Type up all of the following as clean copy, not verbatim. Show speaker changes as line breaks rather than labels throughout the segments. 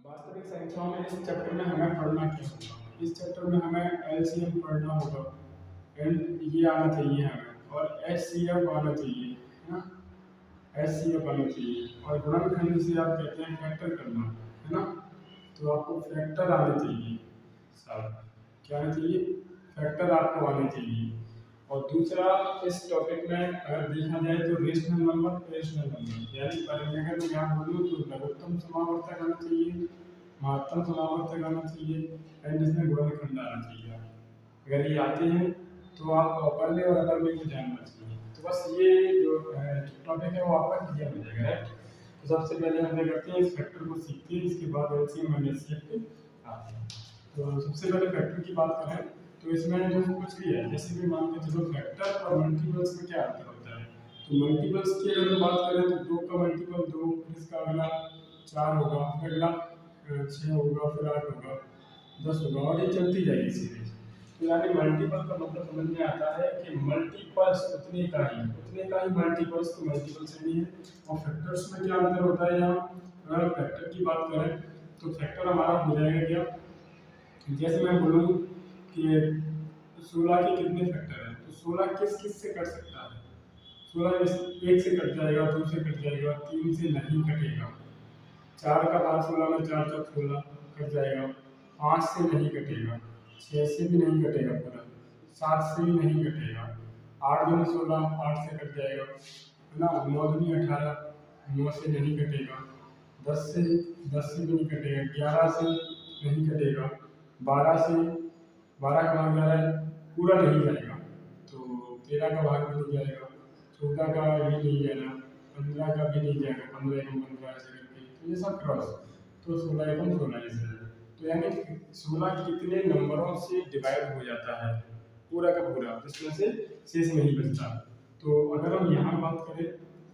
वास्तविक संख्याओं में इस चैप्टर में हमें पढ़ना क्या होगा? इस चैप्टर में हमें एलसीएम पढ़ना होगा एंड ये आना चाहिए हमें, और एचसीएफ आना चाहिए, है ना। एचसीएफ आना चाहिए, और गुणनखंड से आप कहते हैं फैक्टर करना, है ना। तो आपको फैक्टर आने चाहिए साहब। क्या आना चाहिए? फैक्टर आपको आने चाहिए। और दूसरा, इस टॉपिक में अगर देखा जाए तो रेशनल नंबर, रेशनल नंबर यानी अगर मैं यहाँ बोलूँ तो लघुत्तम समावर्तक आना चाहिए, महत्तम समावर्तक आना चाहिए एंड इसमें गुणनखंड आना चाहिए। अगर ये आते हैं तो आप पढ़ने और अगर में को जानना चाहिए। तो बस ये जो टॉपिक है वो आपका क्लियर हो जाएगा, राइट। तो सबसे पहले हम क्या करते हैं, इस फैक्टर को सीखते हैं, इसके बाद एलसीएम एंड एचसीएफ पे आते हैं। तो सबसे पहले फैक्टर की बात करें तो इसमें जो कुछ भी है, जैसे कि मान के चलो फैक्टर और मल्टीपल्स में क्या अंतर होता है। तो मल्टीपल्स की अगर हम बात करें तो 2 का मल्टीपल 2, फिर इसका अगला 4 होगा, फिर अगला 6 होगा, फिर 8 होगा, 10 होगा, और ये चलती जाएगी सीरीज। तो यानी मल्टीपल का मतलब समझ में आता है कि मल्टीपल्स उतने का ही मल्टीपल्स तो मल्टीपल श्रेणी है। और फैक्टर्स में क्या अंतर होता है यहाँ, अगर फैक्टर की बात करें तो फैक्टर हमारा हो जाएगा क्या, जैसे मैं बोलूँ कि 16 के कितने फैक्टर हैं, तो 16 किस किस से कट सकता है। 16 1 से कट जाएगा, 2 से कट जाएगा, 3 से नहीं कटेगा, 4 का भाग 16 में 4 चौक 16 कट जाएगा, 5 से नहीं कटेगा, 6 से भी नहीं कटेगा पूरा, 7 से भी नहीं कटेगा, 8 दूनी 16 8 से कट जाएगा, है ना। 9 दूनी 18 9 से नहीं कटेगा, 10 से भी नहीं कटेगा, 11 से नहीं कटेगा, 12 से 12 का भाग 11 पूरा नहीं जाएगा, तो 13 का भाग भी नहीं जाएगा, 14 का भी नहीं जाएगा, 15 का भी नहीं जाएगा, 15 एकम 15 ऐसे करके, तो ये सब क्रॉस, तो 16 एकम 16 ऐसे। तो यानी 16 कितने नंबरों से डिवाइड हो जाता है पूरा का पूरा, जिसमें से शेष नहीं बचता। तो अगर हम यहाँ बात करें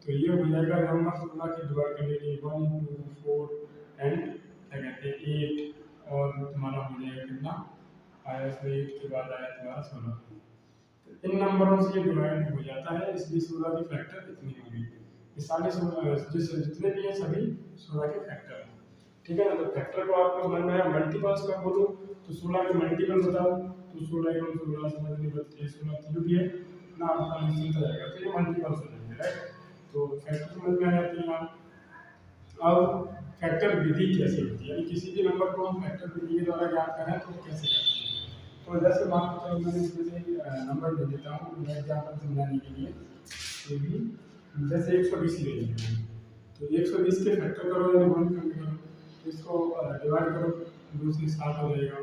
तो ये हो जाएगा नंबर 16 की डिवाइड करने के लिए 1 2 4 एंड क्या कहते हैं 8, और तुम्हारा हो जाएगा कितना, आया 8 के बाद आया तुम्हारा 16। तो इन नंबरों से ये डिवाइड हो जाता है, इसलिए 16 की फैक्टर इतनी होगी। ये सारे 16 जितने भी हैं सभी 16 के फैक्टर हैं, ठीक है ना। तो फैक्टर को आपको समझ में आया। मल्टीपल्स में बोलूँ तो 16 के मल्टीपल बताओ, तो 16 एकम 16 16 दूनी 32 16 जो भी है ना, आपका निश्चित हो जाएगा। तो ये मल्टीपल्स हो जाएंगे, राइट। तो फैक्टर समझ में आ जाते हैं आप। अब फैक्टर विधि कैसे होती है, यानी किसी भी नंबर को हम फैक्टर विधि के द्वारा ज्ञात करें तो कैसे करते हैं। तो जैसे मान के चलो मैंने इसमें से नंबर ले लेता हूँ मैं एग्जाम्पल समझाने के लिए, तो भी जैसे 120 ले लीजिए, तो 120 के फैक्टर करो यानी गुणनखंड करो, तो इसको डिवाइड करो, 2 से 7 हो जाएगा,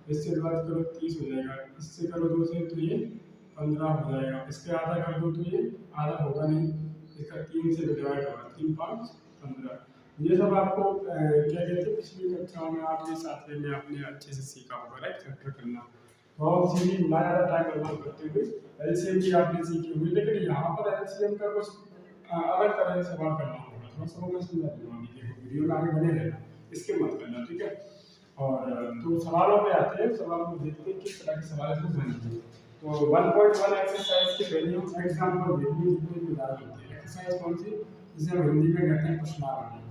इससे डिवाइड करो 30 हो जाएगा, इससे करो 2 से तो ये 15 हो जाएगा, इसके आधा कर दो तो ये आधा होगा नहीं, इसका 3 से डिवाइड होगा, 3 5 15। ये सब आपको क्या कहते हैं पिछली कक्षाओं में आपने सातवें में आपने अच्छे से सीखा होगा, राइट, फैक्टर करना। तो अब सीधी ना ज़्यादा टाइम बर्बाद करते हुए एलसीएम की आपने सीखी हुई, लेकिन यहाँ पर एलसीएम का कुछ अलग तरह से सवाल करना होगा, थोड़ा सा मैं समझा दूंगा, देखो वीडियो में आगे बने रहना, इसके मत करना, ठीक है। और तो सवालों पे आते हैं, सवालों को देखते हैं किस तरह के सवाल इसमें बनेंगे। तो 1.1 एक्सरसाइज के पहले हम एग्जाम्पल देखेंगे जितने भी उदाहरण होते हैं। एक्सरसाइज कौन सी, जिसे हम हिंदी में कहते हैं प्रश्नावली।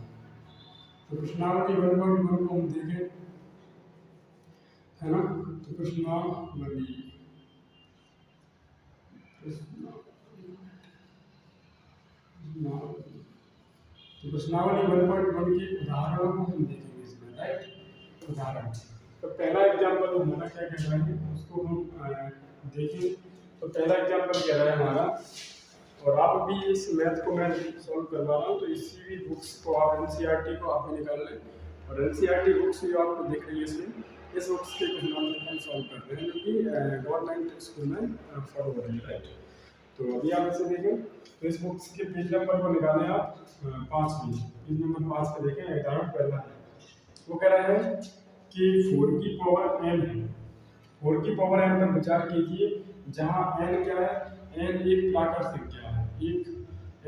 तो प्रश्नावली 1.1 को हम देखें, है ना। तो प्रश्नावली तो प्रश्नावली 1.1 के उदाहरणों को हम देखेंगे इसमें, राइट। उदाहरण, तो पहला एग्जाम्पल हमारा क्या कह रहा है उसको हम देखें। तो पहला एग्जाम्पल कह रहा है हमारा, और आप भी इस मैथ को मैं सॉल्व करवा रहा हूँ, तो इसी भी बुक्स को आप एनसीईआरटी को आप भी निकाल लें, और एनसीईआरटी बुक्स जो आपको दिख रही है इसमें, इस बुक्स के कुछ नंबर हम सॉल्व कर रहे हैं जो कि गवर्नमेंट स्कूल में फॉलो हो रही है, राइट। तो अभी आप इसे देखें, तो इस बुक्स के पेज नंबर को निकालें आप 5 पेज नंबर 5 पे देखें। उदाहरण पहला है, वो कह रहा है कि 4 की पावर n है, 4 की पावर n पर विचार कीजिए जहाँ n क्या है, n एक प्राकृत संख्या है, एक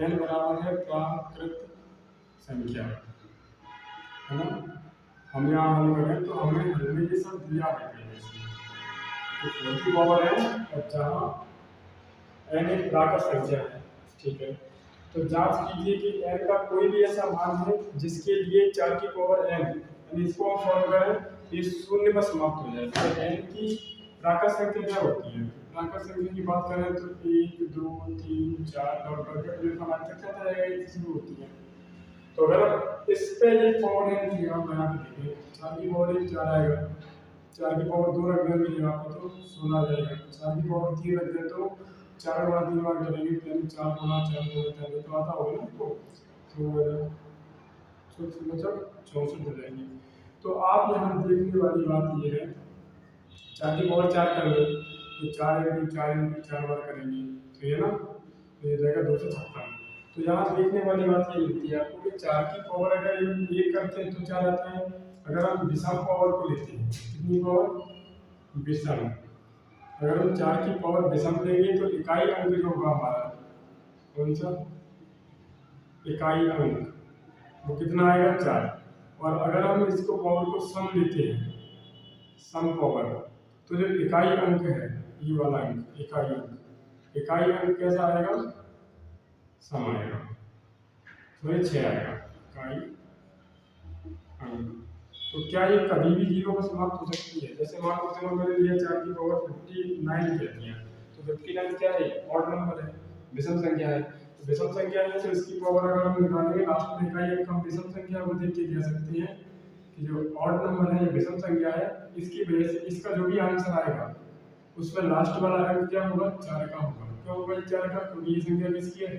n बराबर है प्राकृत संख्या, है ना। हम यहाँ हल करें तो हमें ये सब दिया है पहले से, तो 4 की पावर n और जहाँ n एक प्राकृत संख्या है, ठीक है। तो जांच कीजिए कि n का कोई भी ऐसा मान है जिसके लिए 4 की पावर n यानी तो इसको हम सॉल्व करें तो ये शून्य पर समाप्त हो जाए। तो n की प्राकृत संख्या क्या होती है? प्राकृत संख्या की बात करें तो 1 2 3 4 डॉट डॉट डॉट तक चलता रहेगा, ये शुरू होती है। तो अगर इस पे ये पावर n की आप बना के देखें, 4 की पावर 1 4 आएगा, 4 की पावर 2 रख देंगे जगह पर तो 16 आ जाएगा, 4 की पावर 3 रख दें तो 4 गुणा 3 बार करेंगे तो 4 गुणा 4 गुणा तो आता होगा ना आपको, तो मतलब 64 हो जाएंगे। तो आप यहाँ देखने वाली बात ये है, 4 की पावर 4 कर लो तो 4 इंटू 4 बार करेंगे तो ये ना, तो ये जाएगा 256। तो यहाँ देखने वाली बात ये होती है आपको कि 4 की पावर अगर ये करते हैं तो 4 आता है। अगर हम विषम पावर को लेते हैं, कितनी पावर? विषम। अगर हम 4 की पावर विषम लेंगे तो इकाई अंक जो होगा हमारा, कौन सा इकाई अंक, वो कितना आएगा? 4। और अगर हम इसको पावर को सम लेते हैं, सम पावर, तो जो इकाई अंक है, ये वाला अंक इकाई अंक कैसा आएगा? सम आएगा, तो ये 6 आएगा इकाई अंक। तो क्या ये कभी भी 0 पर समाप्त हो सकती है? जैसे मान लो चलो मैंने लिया 4 की पावर 59 कहती है, तो 59 क्या है? ऑड नंबर है, विषम संख्या है। तो विषम संख्या है तो इसकी पावर अगर हम निकालेंगे लास्ट में इकाई अंक, हम विषम संख्या को देख के कह सकते हैं कि जो ऑड नंबर है ये विषम संख्या है, इसकी वजह से इसका जो भी आंसर आएगा उसमें लास्ट वाला अंक क्या होगा? 4 का होगा। क्यों होगा 4 का? क्योंकि ये संख्या किसकी है?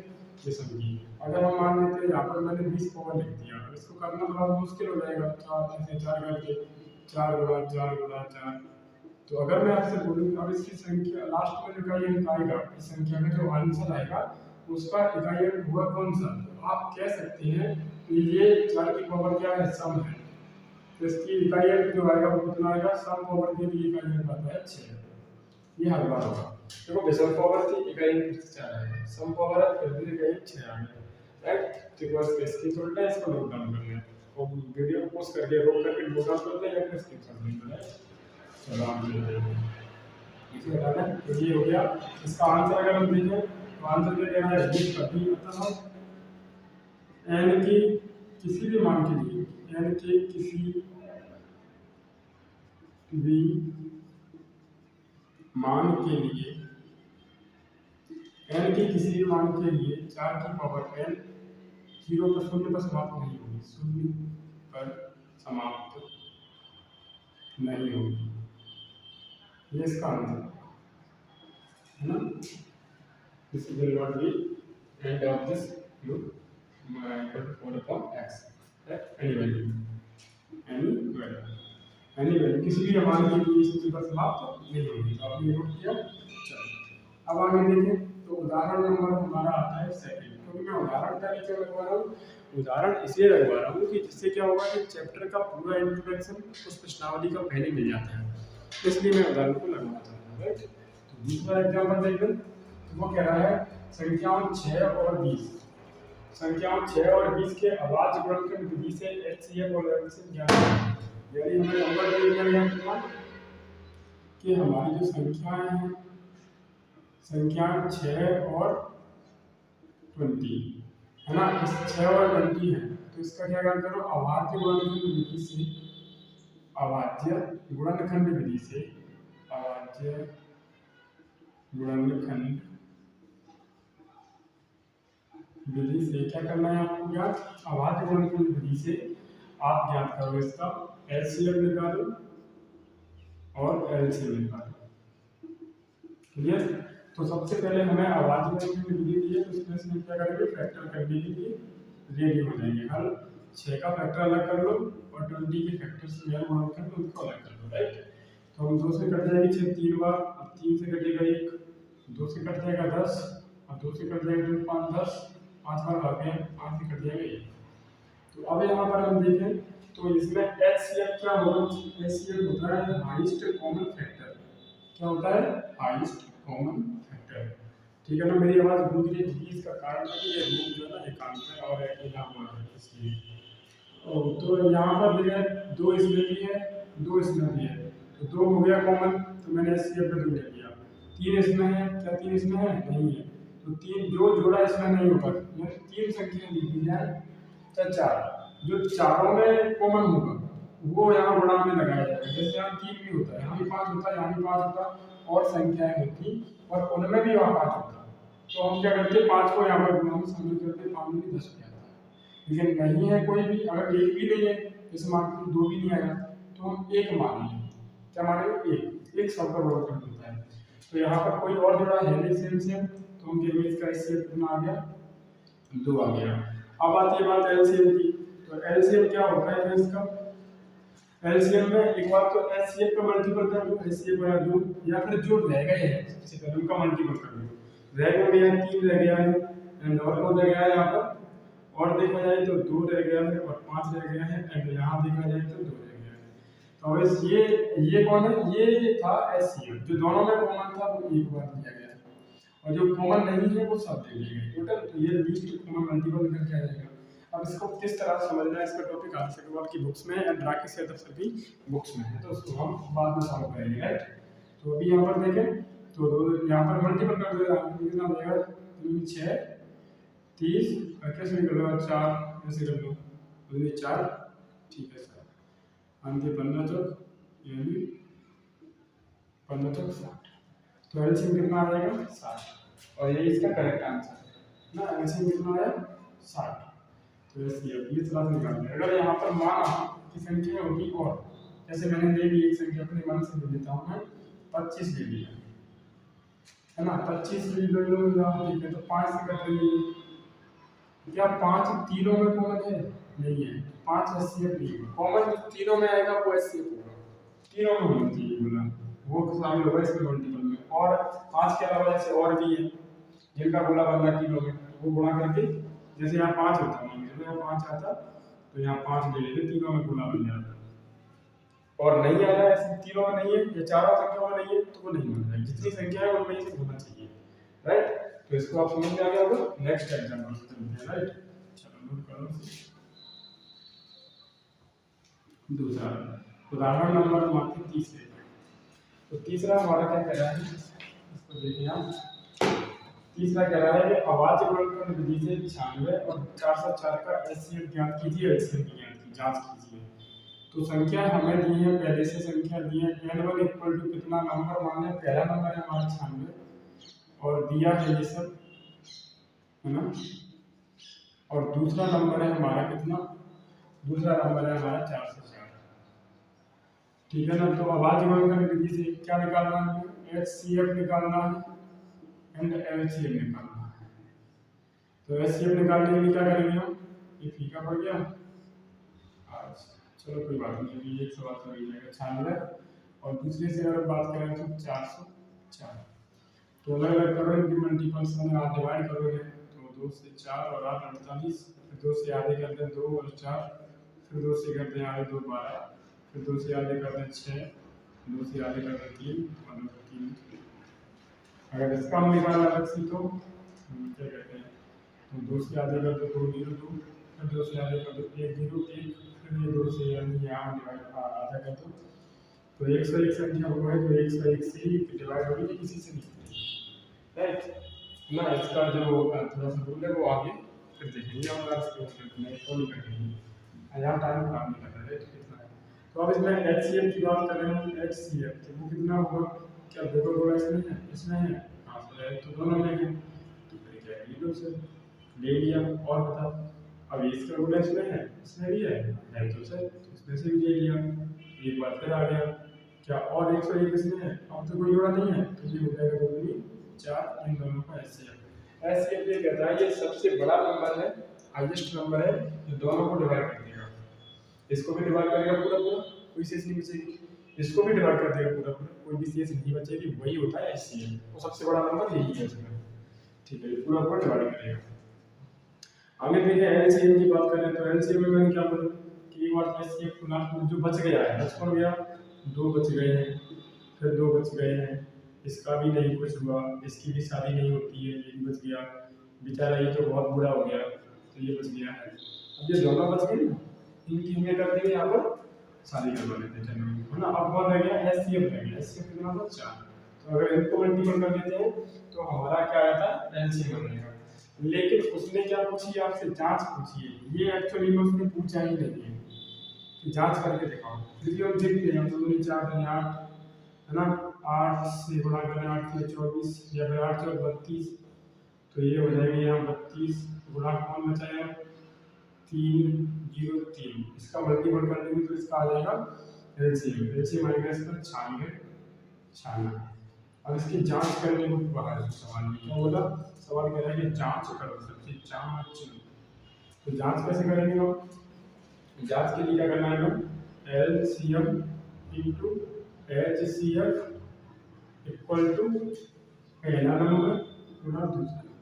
विषम की। अगर हम मान लेते हैं यहाँ पर मैंने 20 पावर लिख दिया, इसको करना थोड़ा मुश्किल हो जाएगा, 4 ऐसे 4 करके 4 गुणा 4 गुणा 4। तो अगर मैं आपसे बोलूँ अब इसकी संख्या लास्ट में जो इकाई अंक आएगा, इस संख्या का जो आंसर आएगा उसका इकाई अंक हुआ कौन सा? तो आप कह सकते हैं कि ये 4 की पावर क्या है? सम है। तो इसकी इकाई अंक जो आएगा वो कितना आएगा? सम पावर के लिए इकाई अंक आता है 6। ये हर बार होगा। देखो विषम पावर थी, इकाई अंक 4 है, सम पावर है फिर भी इकाई अंक 6 आ गया, राइट। तो बस इसकी उल्टा इसको नोट डाउन करना है और वीडियो को पॉज करके रोक करके नोट डाउन कर लें या फिर स्क्रीनशॉट ले लें। चलो आप ले लेंगे इसे हटाना। तो ये हो गया इसका आंसर। अगर हम देखें तो आंसर क्या देना है? ये कभी मतलब n की किसी भी मान के लिए, n के किसी भी मान के लिए, n के किसी भी मान के लिए 4 की पावर n 0 पर शून्य पर समाप्त नहीं होगी, शून्य पर समाप्त नहीं होगी। ये इसका आंसर है ना। This will not be end of this loop four upon x, any value किसी भी मान के लिए शून्य पर समाप्त नहीं होगी। तो आपने नोट किया। चलो अब आगे देखें। तो उदाहरण नंबर हमारा आता है सेकंड। क्योंकि मैं उदाहरण का नीचे लगवा रहा हूँ, उदाहरण इसलिए लगवा रहा हूँ कि जिससे क्या होगा कि चैप्टर का पूरा इंट्रोडक्शन उस प्रश्नावली का पहले मिल जाता है, इसलिए मैं उदाहरण को लगवाना चाहता हूँ, राइट। तो दूसरा एग्जाम्पल देखें। तो वो कह रहा है संख्याओं 6 और 20, संख्याओं 6 और 20 के अभाज्य गुणनखंड विधि से HCF और LCM ज्ञात करें। यानी हमें नंबर दे दिया गया कि हमारी जो संख्याएं हैं, संख्याएं 6 और 20 है ना, इस 6 और 20 है, तो इसका क्या ज्ञात करो? अभाज्य गुणनखंड विधि से, अभाज्य गुणनखंड विधि से, अभाज्य गुणनखंड विधि से क्या करना है आपको? ज्ञात अभाज्य गुणनखंड विधि से आप ज्ञात करो इसका एलसीएम निकालो और एलसीएम निकालो। क्लियर। तो सबसे पहले हमें अभाज्य गुणनखंड विधि दी है, तो इसमें से क्या करेंगे? फैक्टर करने के लिए रेडी हो जाएंगे। हल 6 का फैक्टर अलग कर लो और 20 के फैक्टर से मेरा गुणनखंड उनको अलग कर लो, राइट। तो हम 2 से कट जाएगी 6 3 बार, अब 3 से कटेगा 1, 2 से कट जाएगा 10 और 2 से कट जाएगा 2 5 10, 5 बार आगे 5 से कट जाएगा 1। तो अब यहाँ पर हम देखें तो इसमें HCF क्या होगा? HCF होता है हाईएस्ट कॉमन फैक्टर। क्या होता है? Highest common factor. ठीक है ना। मेरी आवाज गूंज रही थी, इसका कारण है कि ये रूम जो है ना एकांत है और अकेला हुआ है, इसलिए। तो यहाँ पर देखिए 2 इसमें भी है, 2 इसमें भी है, तो 2 हो गया कॉमन, तो मैंने HCF पे 2 ले लिया। 3 इसमें है, क्या 3 इसमें है? नहीं है, तो 3 जो जोड़ा इसमें नहीं होगा, यानी 3 संख्या लिख दी जाए, 4 जो चारों में कॉमन होगा, वो यहाँ गुणा में लगाया जाएगा। जैसे यहाँ 3 भी होता है, यहाँ भी 5 होता है, यहाँ भी 5 होता है, और संख्याएं होती और उनमें भी वहाँ 5 होता। तो हम क्या करते हैं, 5 को यहाँ पर गुणा में शामिल करते, 5 में 10 हो जाता है। लेकिन नहीं है कोई भी, अगर एक भी नहीं है, जैसे मान लो 2 भी नहीं आया, तो हम एक मान लेंगे। क्या मानेंगे? एक सब का गुणा कर देता है। तो यहाँ पर कोई और जुड़ा है नहीं सेम सेम, तो हम कहेंगे इसका एचसीएफ कितना आ गया? 2 आ गया। अब आती है बात एलसीएम की। तो एलसीएम क्या होता है इसका? एलसीएम में एक बार तो एचसीएफ का मल्टीपल कर दो, एचसीएफ बराबर 2, या फिर जो रह गए हैं सबसे पहले उनका मल्टीपल कर दो। रह गए हैं 3 रह गया है, एंड और कौन रह गया है यहाँ पर? और देखा जाए तो 2 रह गया है और 5 रह गया है, एंड यहाँ देखा जाए तो 2 रह गया है। तो बस ये कौन है? ये था एचसीएफ। जो दोनों में कॉमन था वो एक बार दिया गया, और जो कॉमन नहीं है वो सब दे दिए गए टोटल। तो ये लीस्ट कॉमन मल्टीपल करके आ जाएगा। अब इसको किस तरह समझना है, इसका टॉपिक आदर्श अग्रवाल की बुक्स में एंड राकेश यादव सर की बुक्स में है, तो उसको हम बाद में सॉल्व करेंगे, राइट। तो अभी यहाँ पर देखें तो यहाँ पर मल्टीपल कर दो, कितना हो जाएगा? 3 6 30, कैसे भी कर लो, 4 ऐसे कर लो, 2 4, ठीक है सर, अंत 15 तक, यानी 15 तक 60। तो एलसीएम कितना आ जाएगा? 60, और ये इसका करेक्ट आंसर है ना। एलसीएम कितना आया? 60। तो ये तरह से निकालते हैं। अगर यहाँ पर माना कि संख्या होगी, और जैसे मैंने ले ली एक संख्या अपने मन से ले लेता हूँ मैं, 25 ले लिया है ना, 25 ले लो, ठीक है। तो 5 से कट रही है, क्या 5 तीनों में कॉमन है? नहीं है। 5 एचसीएफ नहीं है कॉमन, तीनों में आएगा वो एचसीएफ होगा, तीनों में होना चाहिए बोला, वो शामिल होगा इसमें मल्टीपल में। और 5 के अलावा जैसे और भी है जिनका गुणा बनना तीनों में, वो गुणा करके, जैसे यहाँ 5 होता है, यहाँ 5 आता तो यहाँ 5 ले लेते, तीनों में गुणा बन जाता। और नहीं आ रहा है, ऐसे तीनों में नहीं है, ये चारों संख्या में नहीं है, तो वो नहीं बन जाएगा। जितनी संख्या है उनमें से होना चाहिए, राइट। तो इसको आप समझ में आ गया होगा। नेक्स्ट एग्जांपल चलते हैं, राइट। चलो नोट करो। दूसरा उदाहरण नंबर मात्र 30 है। तो तीसरा हमारा क्या कह रहा है, इसको देखिए आप। तीसरा कह रहा है कि अभाज्य गुणनखंड विधि से 96 और 404 का एचसीएफ ज्ञात कीजिए, एचसीएफ की ज्ञात की जांच कीजिए। तो संख्या हमें दी है, पहले से संख्या दी है, n1 इक्वल टू कितना नंबर, मान लें पहला नंबर है हमारा 96, और दिया है ये सब, है ना। और दूसरा नंबर है हमारा कितना? दूसरा नंबर है हमारा 404, ठीक है ना। तो अभाज्य गुणनखंड विधि से क्या निकालना है? एचसीएफ निकालना है एंड एलसीएम निकालना है। तो एचसीएफ निकालने के लिए क्या करेंगे हम? ये फीका पड़ गया, चलो कोई बात नहीं, एक सवाल तो मिल जाएगा 96, और दूसरे से अगर बात करें तो 404। तो अलग अलग करो, इनकी मल्टीपल्स में आप डिवाइड करोगे तो 2 से 4 और 8 48, फिर 2 से आधे करते हैं 2 और 4, फिर 2 से करते हैं आधे 2 12, फिर 2 से आधे करते हैं 6, 2 से आधे करते हैं 3 और 2 से 3। अगर इसका हम निकालना अलग से तो क्या कहते हैं, तो 2 से आधे कर दो 2 0 2, फिर 2 से आधे कर दो 1 0 1, फिर ये 2 से यानी यहाँ डिवाइड आधा कर दो, तो 101 संख्या वो है, तो 101 से ही डिवाइड होगी, किसी से नहीं, राइट ना। इसका जो थोड़ा सा रूल है वो आगे फिर देखेंगे, और इसको फॉलो करेंगे, यहाँ टाइम खराब नहीं करना, राइट। कितना है, तो अब इसमें एचसीएफ की बात कर रहे हैं। एचसीएफ तो वो कितना होगा? क्या दो दो इसमें है? इसमें है, हाँ तो दोनों में है, तो फिर क्या ये लो सर ले लिया। और बताओ, अब इसका रूल इसमें है, इसमें भी है तो सर तो इसमें से भी ले लिया, एक बार फिर आ गया क्या, और 101 इसमें है, अब तो कोई जोड़ा नहीं है, तो ये हो जाएगा 2 4, इन दोनों का एचसीएफ। एचसीएफ ये कहता है ये सबसे बड़ा नंबर है, हाईएस्ट नंबर है, जो दोनों को डिवाइड कर देगा। इसको भी डिवाइड करेगा पूरा पूरा, कोई शेष नहीं बचेगी, इसको भी डिवाइड कर देगा पूरा पूरा, कोई भी शेष नहीं बचेगी, वही होता है एचसीएफ। वो सबसे बड़ा नंबर यही है इसमें, ठीक है, पूरा पूरा डिवाइड करेगा। आगे देखिए एलसीएम की बात करें, तो एलसीएम में मैंने क्या बोला कि एक बार एचसीएफ जो बच गया है, बच कौन गया? 2 बच गए हैं, फिर 2 बच गए हैं, इसका भी नहीं कुछ हुआ, इसकी भी शादी नहीं होती है, ये भी बच गया, बेचारा ये तो बहुत बुरा हो गया, तो ये बच गया है। अब ये दोनों बच गए ना, इनकी हमें करते हैं यहाँ पर शादी करवा लेते हैं, चलो है ना। अब कौन रह गया? एचसीएफ रह गया। एचसीएफ कितना था? 4। तो अगर इनको मल्टीपल कर देते हैं तो हमारा क्या आता है? एलसीएम बनेगा। लेकिन उसने क्या पूछी आपसे? जांच पूछी है, ये एक्चुअली में उसने पूछा ही नहीं है, जांच करके दिखाओ। क्योंकि हम देखते हैं, हम 2 दूनी 4 दूनी 8 है ना, 8 से गुणा करें 8 से 24 या फिर 8 से 32, तो ये हो जाएगा यहाँ 32 गुणा कौन बचाएगा 303, इसका मल्टीपल कर देंगे तो इसका आ जाएगा एलसीएम। एलसीएम आएगा इसका 96। अब इसकी जांच करने को कहा है सवाल में, क्या बोला, सवाल कह रहा है कि जांच करो, सबसे जांच। तो जांच कैसे करेंगे हम, जांच के लिए क्या करना है हमें, LCM into HCF equal to पहला नंबर गुणा दूसरा नंबर।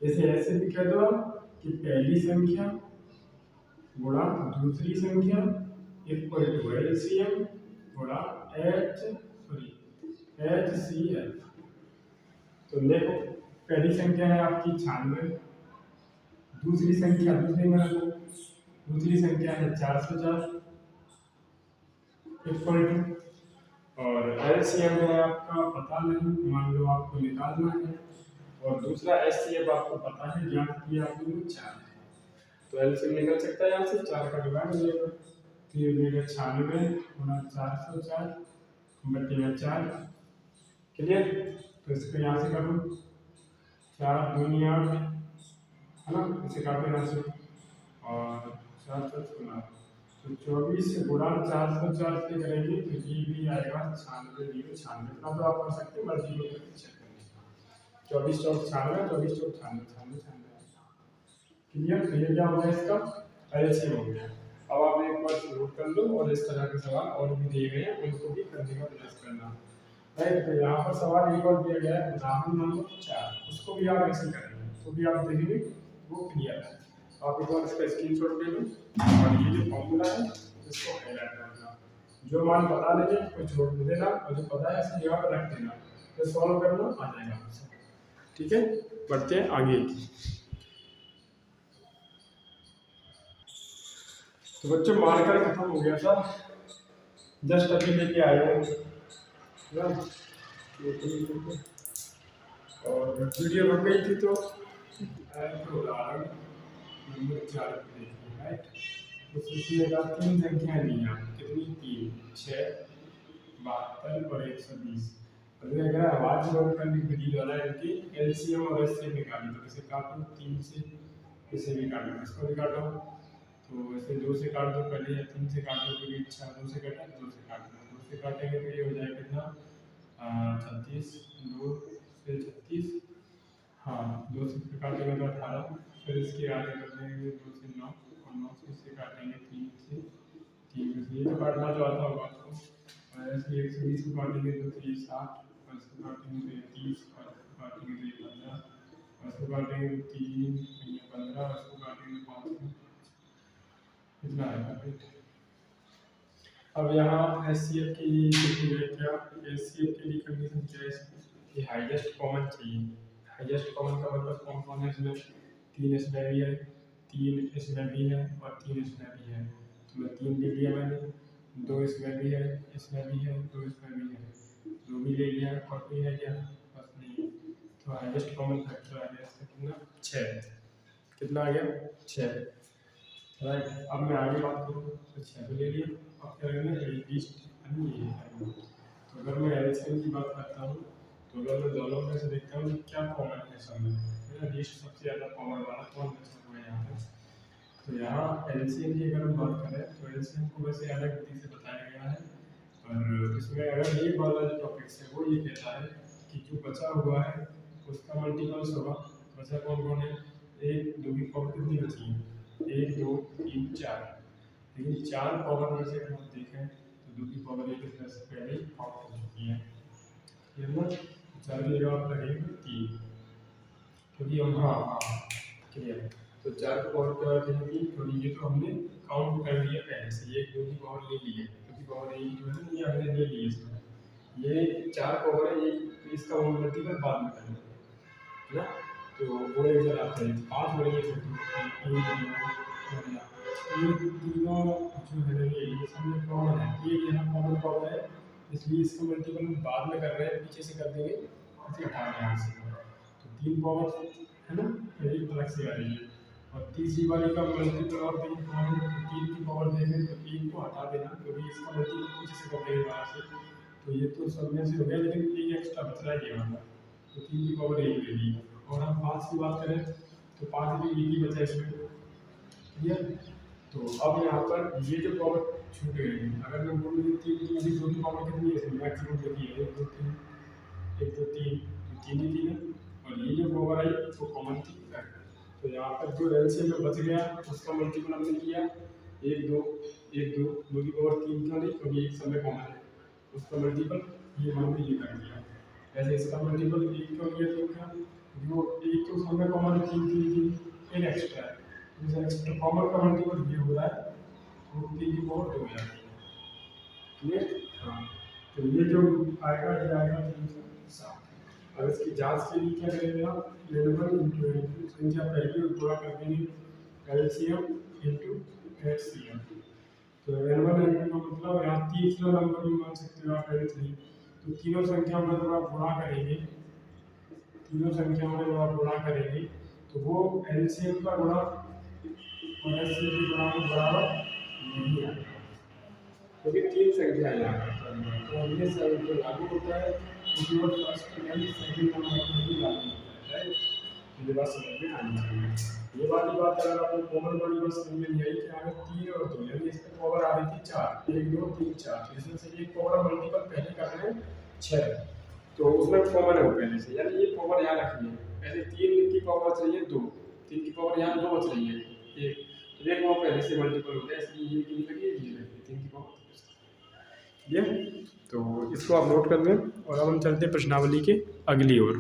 जैसे ऐसे भी कह दो कि पहली संख्या गुणा दूसरी संख्या इक्वल टू एलसीएम गुणा एचसीएफ। तो देखो पहली संख्या है आपकी 96, दूसरी संख्या दूसरी संख्या है 404 इक्वल टू, और एलसीएम है आपका पता नहीं, मान लो आपको निकालना है, और दूसरा एचसीएफ आपको पता है, ज्ञात किया आपने 4 है, तो एलसीएम निकल सकता है यहाँ से 4 का डिवाइड हो जाएगा, तो ये हो जाएगा 96 गुणा 404 बटे में 4। क्लियर, तो इसको यहाँ से करो 4 दूनी 8 है ना, इसे काटो यहाँ से, और 4 गुणा तो 24 गुणा 404 से करेंगे तो ये भी आएगा 96 इतना तो आप कर सकते हैं, मर्जी को चेक करें, 24 चौक 96 24 चौक 96। क्लियर, तो ये क्या हो गया इसका एलसीएम हो गया। अब आप एक बार नोट कर लो, और इस तरह के सवाल और भी दिए गए हैं उनको भी करने का प्रयास करना। राइट, तो यहाँ पर सवाल एक और दिया गया है उदाहरण नंबर 4, उसको भी आप ऐसे करेंगे, तो भी आप देखेंगे वो क्लियर है। आप एक बार इसका स्क्रीनशॉट ले लो, और ये जो फॉर्मूला है इसको हाईलाइट करना, जो मान पता नहीं है उसको छोड़ देना, और जो पता है इसे यहाँ पर रख देना, तो सॉल्व करना आ जाएगा आपसे। ठीक है, बढ़ते हैं आगे। तो बच्चों मार्कर खत्म हो गया था, जस्ट अभी लेके आए हैं ना, और वीडियो रुक गई थी, तो उदाहरण नंबर 4 देखिए। राइट, तो इसमें का 3 संख्याएं दी हैं, कितनी 3 6 72 और 120। अगर आवाज नोट करने की विधि द्वारा इनकी एलसीएम और एचसीएफ निकाली, तो इसे काटो 3 से, इसे भी काटो, इसको भी काटो, तो इसे 2 से काट दो पहले, या 3 से काट दो क्योंकि अच्छा 2 से कटा, 2 से काट दो, 2 से काटेंगे तो ये हो जाएगा कितना 36, 2 से 36, हाँ 2 से काटेंगे तो 18, फिर इसके आगे कर देंगे 2 से 9, और 9 से इसे काटेंगे 3 से, 3 से ये तो काटना जो आता होगा आपको, और ऐसे 120 को काटेंगे तो ये 60, और इसको काटेंगे तो ये 30, और इसको काटेंगे तो ये 15, और इसको काटेंगे तो 3 ये 15, और इसको काटेंगे 5, इतना आएगा। राइट, अब यहाँ एचसीएफ की क्या, एचसीएफ के लिए कंडीशन क्या है, कि हाईएस्ट कॉमन चाहिए। हाईएस्ट कॉमन का मतलब कौन कौन है इसमें, 3 इसमें भी है, 3 इसमें भी है, और 3 इसमें भी है, तो मैं 3 ले लिया मैंने, 2 इसमें भी है, इसमें भी है, 2 इसमें भी है, 2 भी ले लिया, और कोई है क्या, बस नहीं। तो हाईएस्ट कॉमन फैक्टर आ गया इसका कितना 6, कितना आ गया 6। राइट, अब मैं आगे बात करूँ तो 6 तो ले लिया, अब क्या करना है लिस्ट, तो अगर मैं एलसीएम की बात करता हूँ, तो अगर मैं दोनों में से देखता हूँ क्या कॉमन है सब में, मेरा लिस्ट सबसे ज़्यादा कॉमन वाला कौन बचा हुआ है यहाँ पे, तो यहाँ एलसीएम की अगर हम बात करें तो एलसीएम को वैसे अलग विधि से बताया गया है, और इसमें अगर ये वाला जो टॉपिक्स है वो ये कहता है कि जो बचा हुआ है उसका मल्टीपल्स होगा। बचा कौन कौन है, 1 2 की पावर कितनी बची है, 1 2 3 4, लेकिन 4 पावर में से अगर हम देखें तो 2 की पावर 1 से पहले ही आउट हो चुकी है, ये ना 4 की जगह आप रखेंगे 3, क्योंकि हम हाँ क्लियर, तो 4 की पावर क्या रखेंगे, तो ये तो हमने काउंट कर लिया पहले से, 1 2 की पावर ले ली है, 2 की पावर 1 जो है ये हमने ले ली है, ये 4 पावर है, ये इसका मल्टीपल बाद में करना है ना, तो वो इधर आते हैं 5 बड़ी है, ये तीनों जो है ये सब में कॉमन है, ये यहाँ कॉमन पावर है, इसलिए इसका मल्टीपल हम बाद में कर रहे हैं, पीछे से कर देंगे, इसे हटा दें यहाँ से, तो 3 पावर है ना, एक अलग से आ रही है, और तीसरी वाली का मल्टीपल और देखिए कॉमन, 3 की पावर देखें तो 1 को हटा देना क्योंकि इसका मल्टीपल कुछ से कर देंगे वहाँ से, तो ये तो सब में से हो गया, लेकिन एक एक्स्ट्रा बच रहा है ये वाला, तो 3 की पावर 1 ले ली। और हम 5 की बात करें तो 5 भी 1 ही बचा इसमें, क्लियर। तो अब यहाँ पर ये जो पावर छूट गई है, अगर मैं बोलूँ 3 की, इसी 2 की पावर कितनी है इसमें मैक्सिमम देखिए 1 2 3, 1 2 3, 3 ही 3 है, और ये जो पावर आई वो कॉमन थी। तो यहाँ पर जो एलसीएम में बच गया उसका मल्टीपल हमने किया 1 2 1 2, 2 की पावर 3 का नहीं क्योंकि एक समय कॉमन है, उसका मल्टीपल ये हमने ये कर दिया। ऐसे इसका मल्टीपल 1 का लिया 3 का, जो 1 तो समय कॉमन है 3 3 3, एक एक्स्ट्रा है, जैसे एक्स्ट्रा कॉमन का मल्टीपल ये हो रहा है तो 3 की पावर 2 हो जाती है, क्लियर। हाँ, तो ये जो आएगा ये आएगा 307। अब इसकी जांच के लिए क्या करेंगे आप, N1 इंटू N2 संख्या पहले गुणा कर देंगे LCM इंटू HCM। तो N1 N2 का मतलब यहाँ तीसरा नंबर भी मान सकते हो आप N3। तो तीनों संख्याओं में जब आप गुणा करेंगे, तीनों संख्याओं में जब आप गुणा करेंगे तो वो LCM का गुणा और HCM के गुणा के बराबर नहीं आएगा क्योंकि 3 संख्या है यहाँ पर, तो ये सब जो लागू होता है जो फर्स्ट यानी सेकंड नंबर पर ही लागू होता है, राइट। ये बात समझ में आनी चाहिए। ये वाली बात अगर आपको कॉमन वाली बात समझ में नहीं आई कि अगर 3 और 2 यानी इसका पावर आ रही थी 4, 1 2 3 4, तो इसमें से एक पावर मल्टीपल पहले कर रहे हैं 6, तो उसमें कॉमन है वो पहले से, यानी ये पावर यहाँ रखनी है। पहले 3 की पावर चाहिए 2, 3 की पावर यहाँ 2 बच रही है 1, तो एक पावर पहले से मल्टीपल हो गया, इसलिए ये की लगी ये लगी 3 की पावर, ये। तो इसको आप नोट कर लें और अब हम चलते हैं प्रश्नावली के अगली ओर।